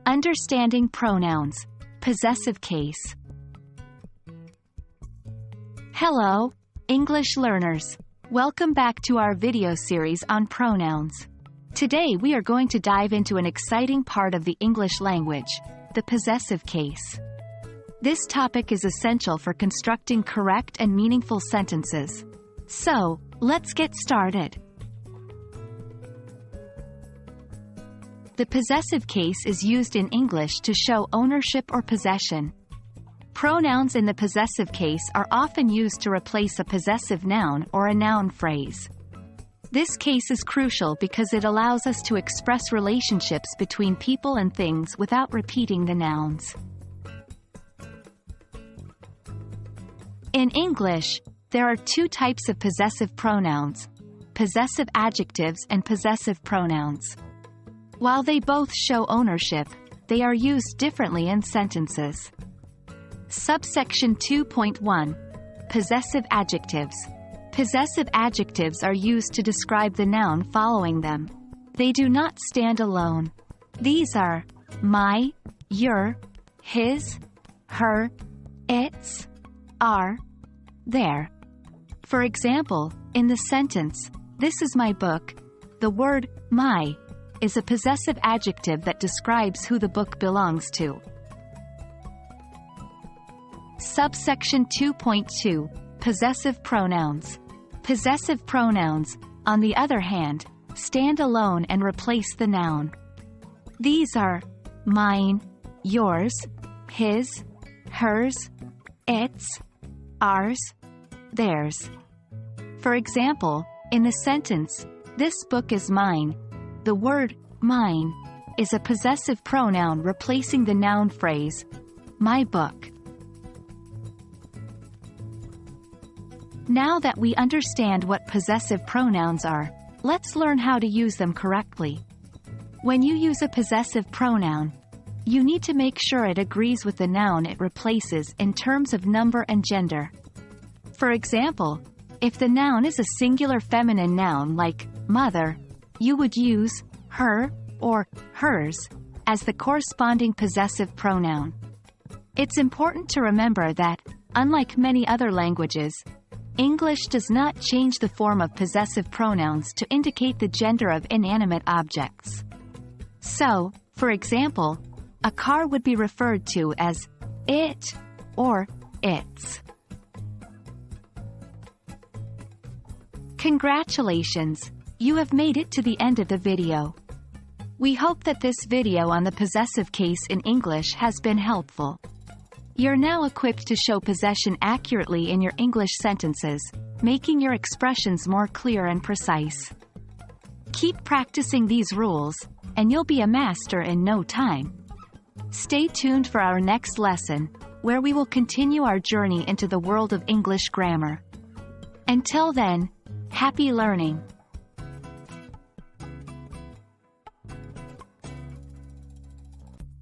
Understanding pronouns. Possessive case. Hello, English learners. Welcome back to our video series on pronouns. Today we are going to dive into an exciting part of the English language, the possessive case. This topic is essential for constructing correct and meaningful sentences. So, let's get started. The possessive case is used in English to show ownership or possession. Pronouns in the possessive case are often used to replace a possessive noun or a noun phrase. This case is crucial because it allows us to express relationships between people and things without repeating the nouns. In English, there are two types of possessive pronouns: possessive adjectives and possessive pronouns. While they both show ownership, they are used differently in sentences. Subsection 2.1. Possessive adjectives. Possessive adjectives are used to describe the noun following them. They do not stand alone. These are my, your, his, her, its, our, their. For example, in the sentence, "This is my book," the word my is a possessive adjective that describes who the book belongs to. Subsection 2.2. Possessive pronouns. Possessive pronouns, on the other hand, stand alone and replace the noun. These are mine, yours, his, hers, its, ours, theirs. For example, in the sentence, "This book is mine," the word mine is a possessive pronoun replacing the noun phrase my book. Now that we understand what possessive pronouns are, let's learn how to use them correctly. When you use a possessive pronoun, you need to make sure it agrees with the noun it replaces in terms of number and gender. For example, if the noun is a singular feminine noun like mother, you would use her or hers as the corresponding possessive pronoun. It's important to remember that, unlike many other languages, English does not change the form of possessive pronouns to indicate the gender of inanimate objects. So, for example, a car would be referred to as it or its. Congratulations! You have made it to the end of the video. We hope that this video on the possessive case in English has been helpful. You're now equipped to show possession accurately in your English sentences, making your expressions more clear and precise. Keep practicing these rules, and you'll be a master in no time. Stay tuned for our next lesson, where we will continue our journey into the world of English grammar. Until then, happy learning!